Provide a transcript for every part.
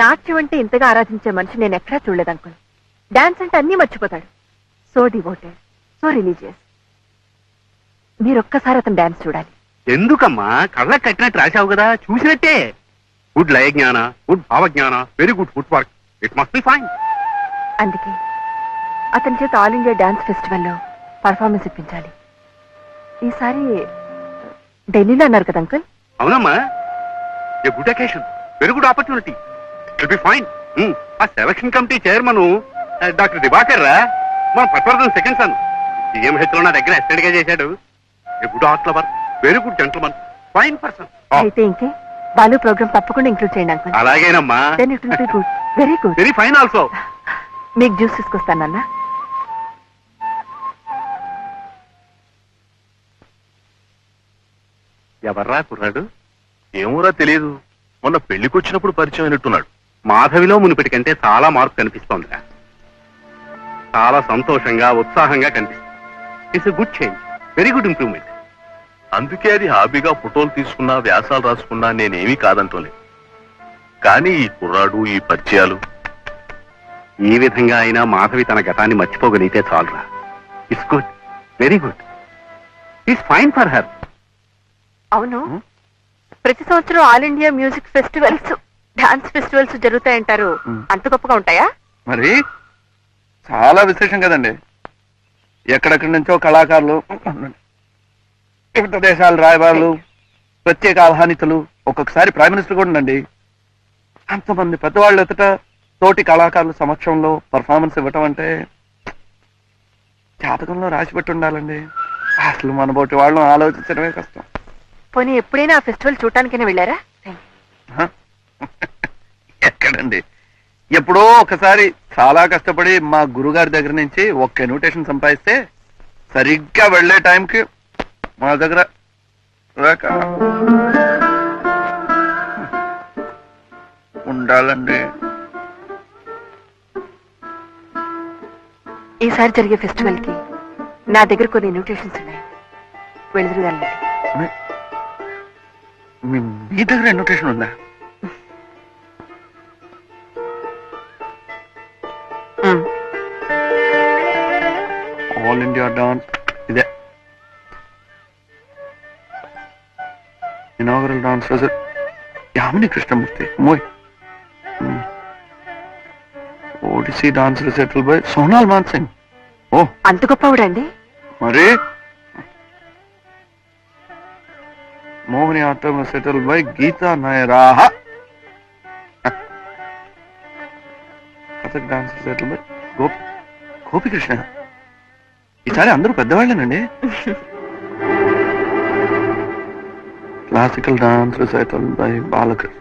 నాట్యం అంటే ఇంతగా ఆరాధించే మనిషి నేను ఎక్కడా చూడలేదు అంకుల్. డాన్స్ అంటే అన్నీ మర్చిపోతాడు. So devoted, so religious. మీరొక్కసారి అతను డాన్స్ చూడాలి. ఎందుకమ్మా? కళ్ళకి కట్టినట్టు రాశావు కదా, చూసినట్టే. గుడ్ లయ జ్ఞాన, గుడ్ భావజ్ఞాన, very good footwork. It must be fine. అందుకే అతని చేత ఆల్ ఇండియా డాన్స్ ఫెస్టివల్లో పర్ఫార్మెన్స్ ఇప్పించాలి. ఈసారి ఢిల్లీలో అన్నారు కదా అంకుల్? అవునమ్మా, a good occasion, very good opportunity. It be fine. ఆ selection committee chairman doctor Divakar రా, మన పట్వర్ధన్ సెకండ్ సన్. సిఎంహెచ్ లో నా దగ్గర అసిస్టెంట్ గా చేశాడు. A good art lover, very good gentleman, fine person. అయితే ఇంకే బాలు ప్రోగ్రామ్ తప్పకుండా ఇంక్లూడ్ చేయండి అంకుల్. అలాగేనమ్మా. Then it will be good, very good, very fine also. మీకు జ్యూస్ తీసుకొస్తానన్నా. ఎవర్రా కుర్రాడు? ఏమోరా తెలియదు, మొన్న పెళ్లికొచ్చినప్పుడు పరిచయం అయినట్టున్నాడు. మాధవిలో మునిపటి కంటే చాలా మార్పు కనిపిస్తోందిరా. చాలా సంతోషంగా, ఉత్సాహంగా కనిపిస్తుంది. It's a good change, very good improvement. అందుకే అది హాబీగా ఫోటోలు తీసుకున్నా, వ్యాసాలు రాసుకున్నా నేనేమీ కాదంటోలేదు. కానీ ఈ కుర్రాడు, ఈ పరిచయాలు, ఈ విధంగా అయినా మాధవి తన గతాన్ని మర్చిపోగలిగితే చాలురా. It's good, very good. It's fine for her. అవును, ప్రతి సంవత్సరం all India music festivals, dance festivals జరుగుతాయంటారు. అంత గొప్పగా ఉంటాయా? మరి చాలా విశేషం కదండి. ఎక్కడెక్కడి నుంచో కళాకారులు, ఇతర దేశాల రాయబారులు, ప్రత్యేక ఆహ్వానితులు, ఒక్కొక్కసారి ప్రైమ్ మినిస్టర్ కూడా ఉండండి. అంతమంది పెద్దవాళ్ళు ఎదుట తోటి కళాకారుల సమక్షంలో పర్ఫార్మెన్స్ ఇవ్వటం అంటే జాతకంలో రాసిపెట్టి ఉండాలండి. అసలు మన బోటి వాళ్ళని ఆలోచించడమే కష్టం. పోనీ ఎప్పుడైనా ఆ ఫెస్టివల్ చూడటానికైనా వెళ్ళారా? ఎక్కడండి, ఎప్పుడో ఒకసారి చాలా కష్టపడి మా గురుగారి దగ్గర నుంచి ఒక్క ఇన్విటేషన్ సంపాదిస్తే సరిగ్గా వెళ్లే టైంకి మా దగ్గర ఉండాలండి. ఈసారి జరిగే ఫెస్టివల్ కి నా దగ్గర కొన్ని ఇన్విటేషన్స్ ఉన్నాయి, వెళ్తురుగానండి. మీ దగ్గర ఇన్విటేషన్ ఉందా? ఆల్ ఇండియా డాన్స్, ఇదే inaugural dance result, Yamini Krishnamurthy. మోయ్ Odissi dance recital by Sonal Mansingh. ఓ, అంత గొప్పవాడండి? మరి Mohiniyattam recital by Geeta నయరాహ. Kathak dance recital by Gopikrishna. ఈసారి అందరూ పెద్దవాళ్ళేనండి. Classical dance recital by Balakrishna.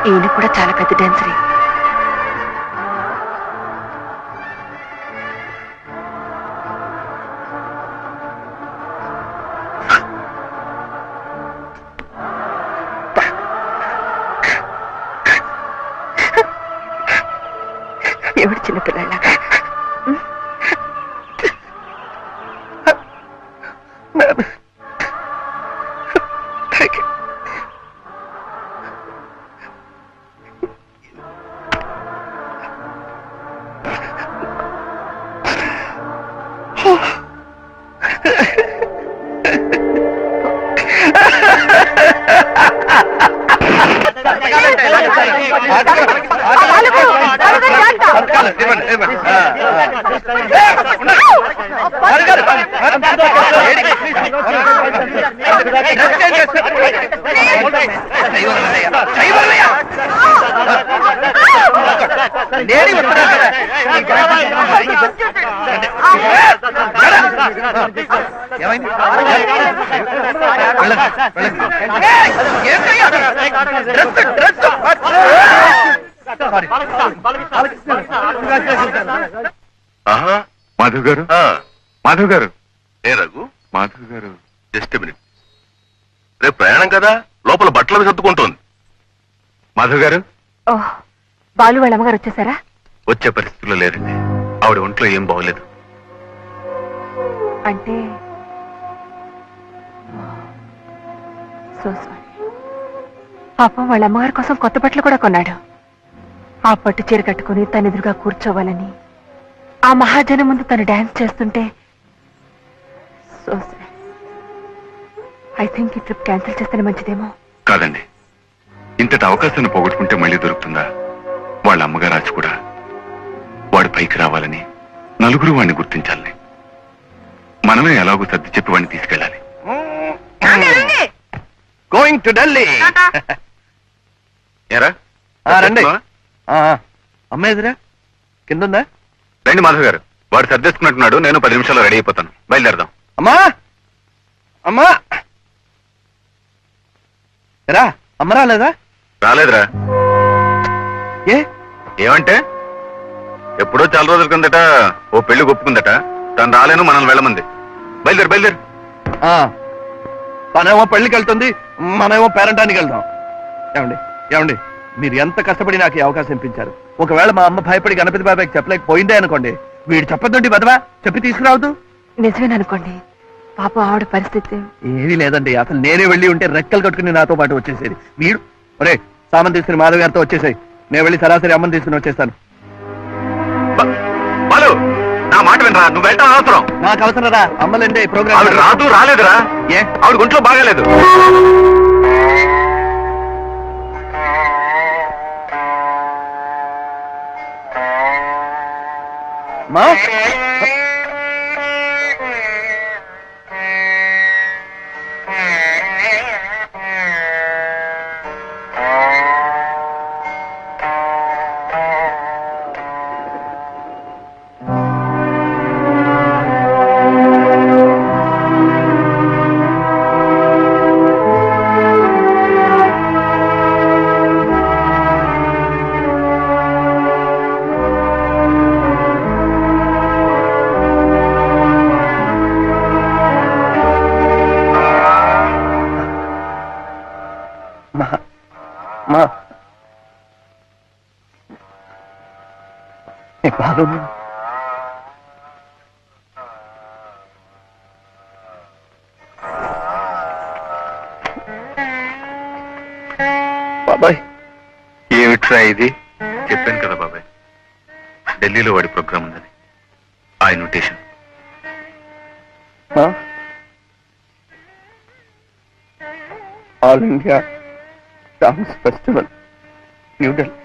ఈయన కూడా చాలా పెద్ద డాన్సరే. ఎవడు చిన్నపిల్లలాగా? మాధవ్ గారు, మాధవ్ గారు. ఏ రఘు? మాధవ్ గారు, జస్ట్ మినిట్. రేపు ప్రయాణం కదా, లోపల బట్టలు సర్దుకుంటోంది. మాధవ్ గారు. బాలు వాళ్ళ అమ్మగారు వచ్చేసారా? వచ్చే పరిస్థితుల్లో లేదండి. ఆవిడ ఒంట్లో ఏం బాగోలేదు. అంటే సో సారీ. పాపం వాళ్ళ అమ్మగారి కోసం కొత్త బట్టలు కూడా కొన్నాడు. ఆ పట్టు చీర కట్టుకుని తన ఎదురుగా కూర్చోవాలని, ఆ మహాజనం ముందు తను డాన్స్ చేస్తుంటే సో సారీ. ఐ థింక్ ఈ ట్రిప్ క్యాన్సిల్ చేస్తేనే మంచిదేమో. కాదండి, ఇంతటి అవకాశాన్ని పోగొట్టుకుంటే మళ్ళీ దొరుకుతుందా? వాళ్ళ అమ్మగారు రాజు కూడా వాడు పైకి రావాలని, నలుగురు వాడిని గుర్తించాలని, మనమే ఎలాగో సర్ది చెప్పి వాడిని తీసుకెళ్ళాలి. Going to Delhi. ఏరా రండి. అమ్మాయి ఎదురా కింద ఉందా? రండి మాధవ్ గారు, వాడు సర్దేసుకున్నట్టున్నాడు. నేను 10 నిమిషాల్లో రెడీ అయిపోతాను. బయలుదేరదాం. అమ్మా అమ్మా రా. అమ్మ రాలేదా? రాలేదురా. ఏ ఏమంటే ఎప్పుడో చాలా రోజుల కిందట ఓ పెళ్లి ఒప్పుకుందట. తను రాలేను, మనల్ని వెళ్ళమంది. బయలుదేరు బయలుదేరు. తనేమో పెళ్లికి వెళ్తుంది, మనమేమో పేరంటానికి వెళ్దాం. ఏమండి ఏమండి, మీరు ఎంత కష్టపడి నాకు ఈ అవకాశం ఇప్పించారు. ఒకవేళ మా అమ్మ భయపడి గణపతి బాబాయ్కి చెప్పలేకపోయిందే అనుకోండి, వీడు చెప్పొద్దండి బదవా, చెప్పి తీసుకురావద్దు. నిజమేననుకోండి, పాపం ఆవిడ పరిస్థితి. ఏమీ లేదండి, అసలు నేనే వెళ్ళి ఉంటే రెక్కలు కట్టుకుని నాతో పాటు వచ్చేసేది. వీడు ఒరే సామాన్ తీసుకుని మాధవ్ గారితో వచ్చేసాయి. నేను వెళ్ళి సరాసరి అమ్మని తీసుకుని వచ్చేస్తాను. బాలు, నా మాట వినరా, నువ్వు వెళ్ళటం అవసరం. నాకు అవసరం రా. అమ్మలండి ప్రోగ్రామ్ ఆవిడ రాదు, రాలేదురా. ఏ ఆవిడ ఒంట్లో బాగాలేదు. మా మా బాలు బాబాయ్. ఏమిట్రా ఇది? చెప్పాను కదా బాబాయ్, ఢిల్లీలో వాడి ప్రోగ్రామ్ ఉందని. ఆ invitation all India dance festival, New Delhi.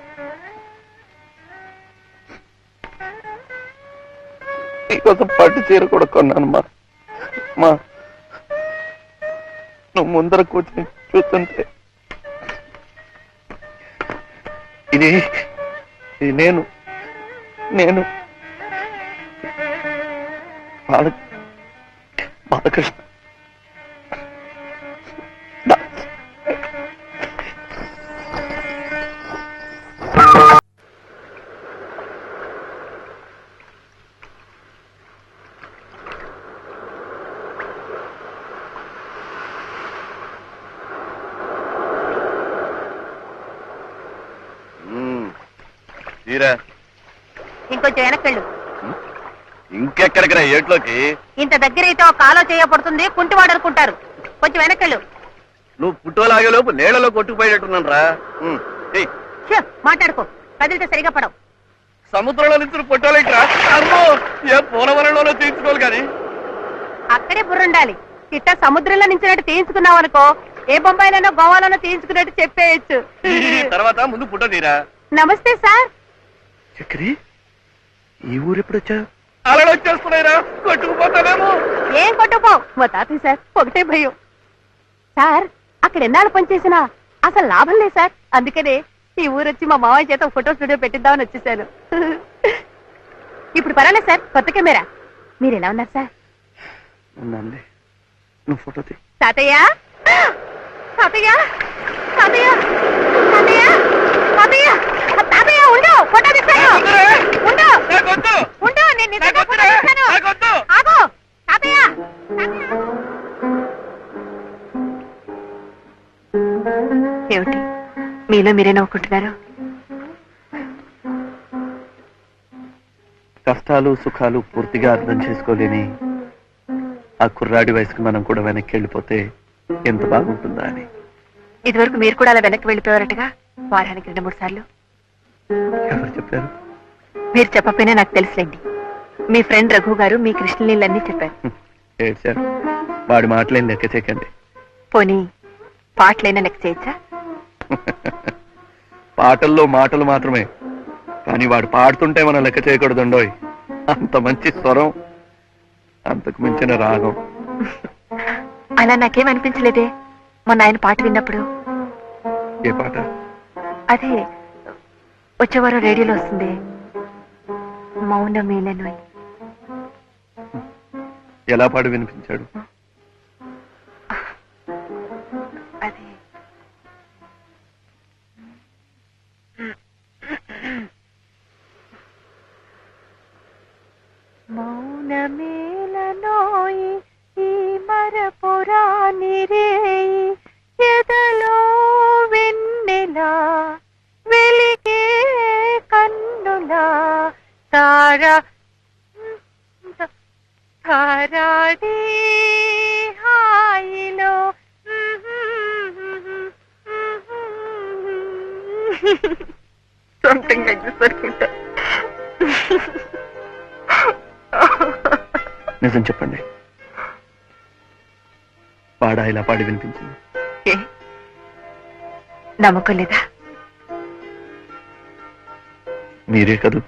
నీకోసం పట్టు చీర కూడా కొన్నాను మా. నువ్వు ముందర కూర్చొని చూస్తుంటే ఇది నేను బాలకృష్ణ. ఇంకొంచెం వెనక్కెళ్ళు. ఇంకెక్కడికి ఏట్లోకి? ఇంత దగ్గర అయితే ఒక కాలో చేయబడుతుంది, కుంటివాడు అనుకుంటారు. కొంచెం వెనక్కెళ్ళు. నువ్వు పుట్టోలాగే లోపు నీళ్లలో కొట్టుకుపోయేటట్టున్నాను రా. మాట్లాడుకో, కదిలితే సరిగా పడవు. సముద్రంలో నుంచి పుట్టోలేట్రా? అమ్మో, ఏ పోలవరంలోనో తీర్చుకోవాలి కానీ అక్కడే బుర్రుండాలి. ఇట్ట సముద్రంలో నించినట్టు తీయించుకున్నావు అనుకో, ఏ బొంబాయిలోనో గోవాలోనో తీయించుకున్నట్టు చెప్పేయచ్చు. తర్వాత ముందు పుట్ట తీరా. నమస్తే సార్. చక్రి, ఈ ఊరు ఎప్పుడొచ్చా? అలా వచ్చేస్తున్నాయిరా, కొట్టుకుపోతానేమో. ఏం కొట్టుపో, మా తాతయ్య సార్ ఒకటే భయం. సార్ అక్కడ ఎన్నాళ్ళు పనిచేసినా అసలు లాభం లేదు సార్. అందుకనే ఈ ఊరొచ్చి మా మావయ్య చేత ఫోటో స్టూడియో పెట్టిద్దామని వచ్చేసాను. ఇప్పుడు పర్వాలేదు సార్, కొత్త కెమెరా. మీరు ఎలా ఉన్నారు సార్? ఉందండి, నువ్వు ఫోటో తీ. తాతయ్య తాతయ్య తాతయ్య తాతయ్య తాతయ్య తాతయ్య ఉండు, ఫోటో తీస్తాను. ఉండు ఉండు, నేను నిజంగా ఫోటో తీస్తాను. ఆగు తాతయ్య. ఏమిటి మీలో మీరే నవ్వుకుంటున్నారు? కష్టాలు సుఖాలు పూర్తిగా అర్థం చేసుకోలేని ఆ కుర్రాడి వయసుకు మనం కూడా వెనక్కి వెళ్ళిపోతే ఎంత బాగుంటుందా అని. ఇదివరకు మీరు కూడా అలా వెనక్కి వెళ్ళిపోయారటగా, వారానికి 2-3 సార్లు. ఎవరు చెప్పారు? మీరు చెప్పకపోయినా నాకు తెలుసులేండి. మీ ఫ్రెండ్ రఘు గారు మీ కృష్ణలీలన్నీ చెప్పారు. ఏడ్చారు. వాడి మాటలేం లెక్క చేయకండి. పోనీ పాటలైనా లెక్క చేయొచ్చా? పాటల్లో మాటలు మాత్రమే, కానీ వాడు పాడుతుంటే మనం లెక్క చేయకూడదండోయ్. అంత మంచి స్వరం, అంతకు మించిన రాగం. అలా నాకేం అనిపించలేదే మొన్న ఆయన పాట విన్నప్పుడు. ఏ పాట? అదే వచ్చే వారం రేడియోలో వస్తుంది, మౌనమేలను. ఎలా పాడు వినిపించాడు? అదే మౌనమేలనోయి ఈ మరపురాని రేయి, ఎదలో వెన్నెలా వెలిగే కన్నులా తారా తారాడి హాయిలో. సంథింగ్ లైక్ దిస్ అనుకుంటా. నిజం చెప్పండి, పాడా ఇలా పాడి వినిపించింది? ఏ నమ్మకం లేదా? మీరే కదూ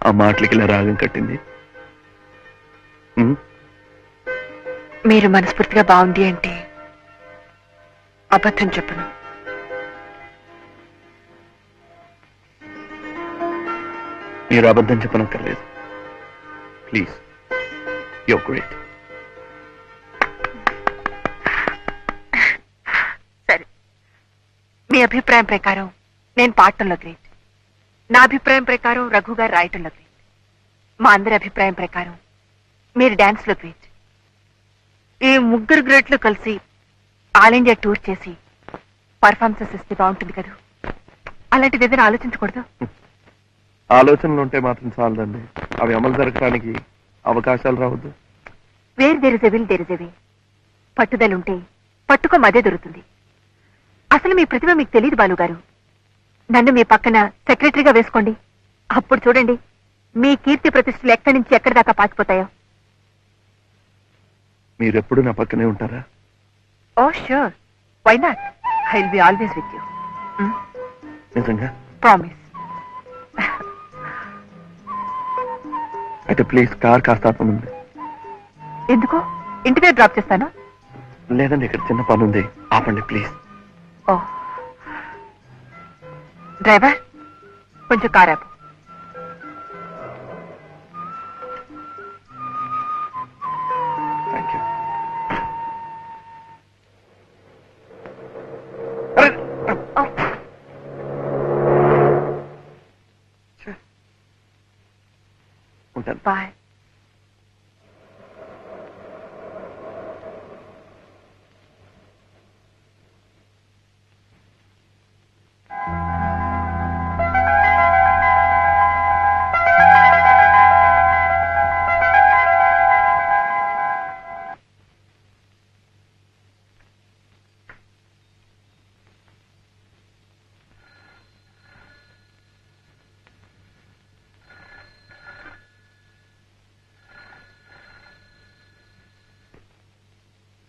ఆ మాటలకి ఇలా రాగం కట్టింది. మీరు మనస్ఫూర్తిగా బాగుంది అంటే అబద్ధం చెప్పను. మీరు అబద్ధం చెప్పనక్కర్లేదు. Please, your great. సరే, మీ అభిప్రాయం ప్రకారం నేను పాడటంలో గ్రేట్, నా అభిప్రాయం ప్రకారం రఘు గారు రాయటంలో గ్రేట్, మా అందరి అభిప్రాయం ప్రకారం మీరు డాన్స్ లో గ్రేట్. ఈ ముగ్గురు గ్రేట్లు కలిసి ఆల్ ఇండియా టూర్ చేసి పర్ఫార్మెన్సెస్ ఇస్తే బాగుంటుంది కదా. అలాంటిది ఏదైనా ఆలోచించకూడదు? ఆలోచనలు ఉంటే మాత్రం చాలదండి, అవి అమలు జరగడానికి అవకాశాలు రావద్దు. Where there is a will there is a way. పట్టుదలుంటే పట్టుకోమదే దొరుకుతుంది. అసలు మీ ప్రతిభ మీకు తెలియదు బాలు గారు. నన్ను మీ పక్కన సెక్రటరీగా వేసుకోండి, అప్పుడు చూడండి మీ కీర్తి ప్రతిష్టలు ఎక్కడి నుంచి ఎక్కడి దాకా పాకిపోతాయో. మీరెప్పుడు నా పక్కనే ఉంటారా? Oh sure, why not? I will be always with you. నిజంగా? ప్రామిస్. అయితే ప్లీజ్ కార్ కాస్త ఆపమంది. ఎందుకు? ఇంటి దగ్గర డ్రాప్ చేస్తాను. లేదండి, ఇక్కడ చిన్న పని ఉంది, ఆపండి ప్లీజ్. ఓ డ్రైవర్, కొంచెం కార్ ఆపు. Thank you. ఉంటాను. బాయ్.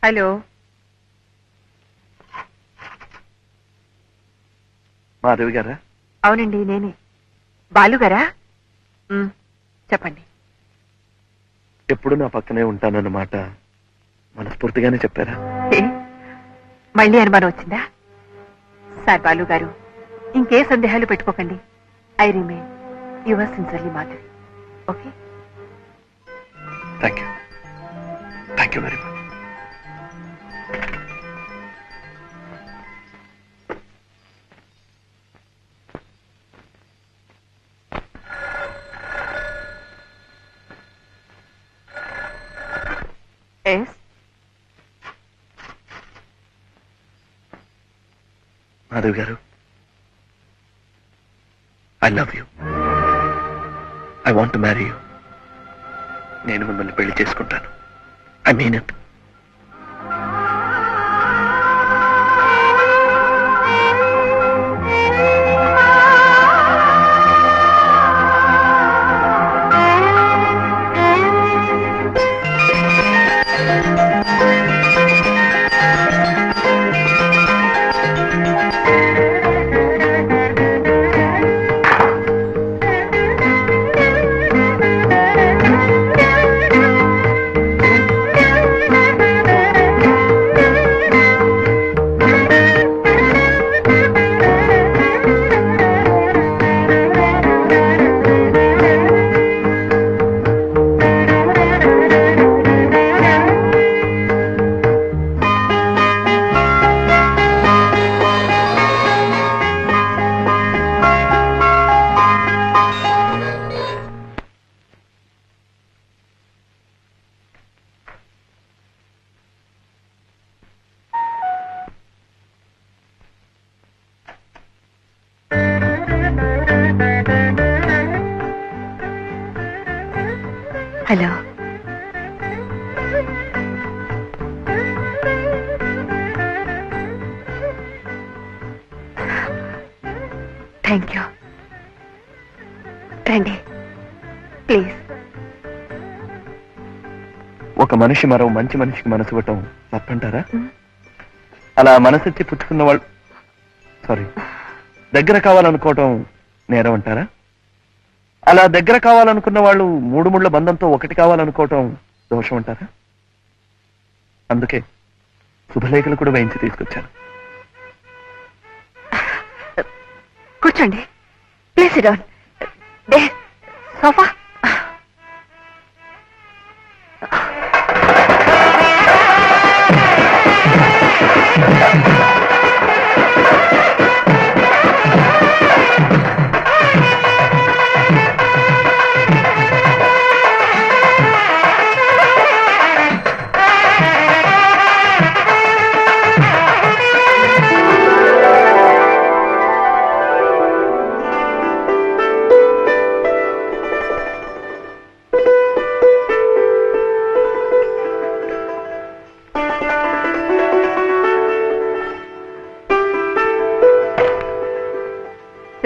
హలో, మాధవి గారా? అవునండి నేనే. బాలు గారా? చెప్పండి. ఎప్పుడు నా పక్కనే ఉంటానన్నమాట మనస్ఫూర్తిగానే చెప్పారా? ఏ, మళ్ళీ అనుమానం వచ్చిందా? సార్ బాలు గారు, ఇంకే సందేహాలు పెట్టుకోకండి. I remain your sincerely Madhavi. Okay? Thank you. Thank you very much. Yes, Madhavi garu, I love you. I want to marry you. నేను మిమ్మల్ని పెళ్లి చేసుకుంటాను. I mean it. Hello. Thank you. రండి ప్లీజ్. ఒక మనిషి మరో మంచి మనిషికి మనసు ఇవ్వటం తప్పంటారా? అలా మనసిచ్చి పుచ్చుకున్న వాళ్ళు సారీ దగ్గర కావాలనుకోవటం నేరం అంటారా? అలా దగ్గర కావాలనుకున్న వాళ్ళు మూడు ముళ్ళ బంధంతో ఒకటి కావాలనుకోవటం దోషం అంటారా? అందుకే శుభలేఖలు కూడా వేయించి తీసుకొచ్చాను. కూర్చోండి please. Sit down. Sofa.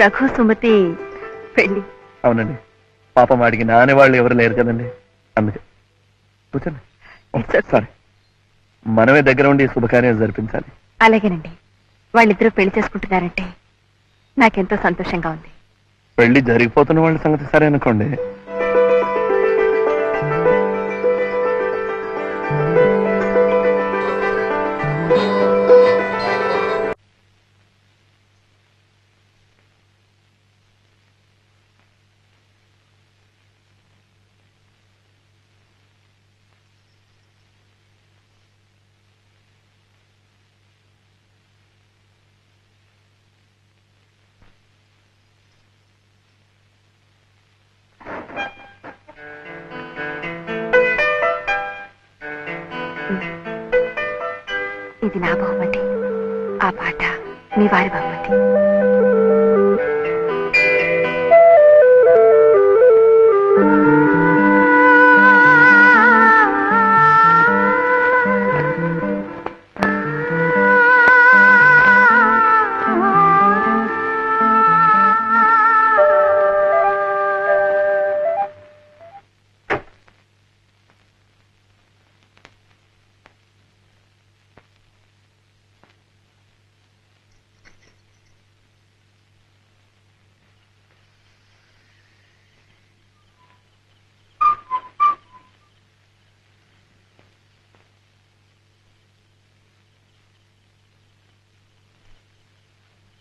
Raghu Sumathi పెళ్లి. అవునండి. పాపం వాడికి నానే వాళ్ళు ఎవరు లేరు కదండి, అందుకే. కూర్చోండి. సారీ, మనమే దగ్గర ఉండి శుభకార్యాలు జరిపించాలి. అలాగేనండి. వాళ్ళిద్దరూ పెళ్లి చేసుకుంటున్నారంటే నాకెంతో సంతోషంగా ఉంది. పెళ్లి జరిగిపోతున్న వాళ్ళ సంగతి సరే అనుకోండి. ఇది నా బహుమతి, ఆ పాట మీ వారి బహుమతి.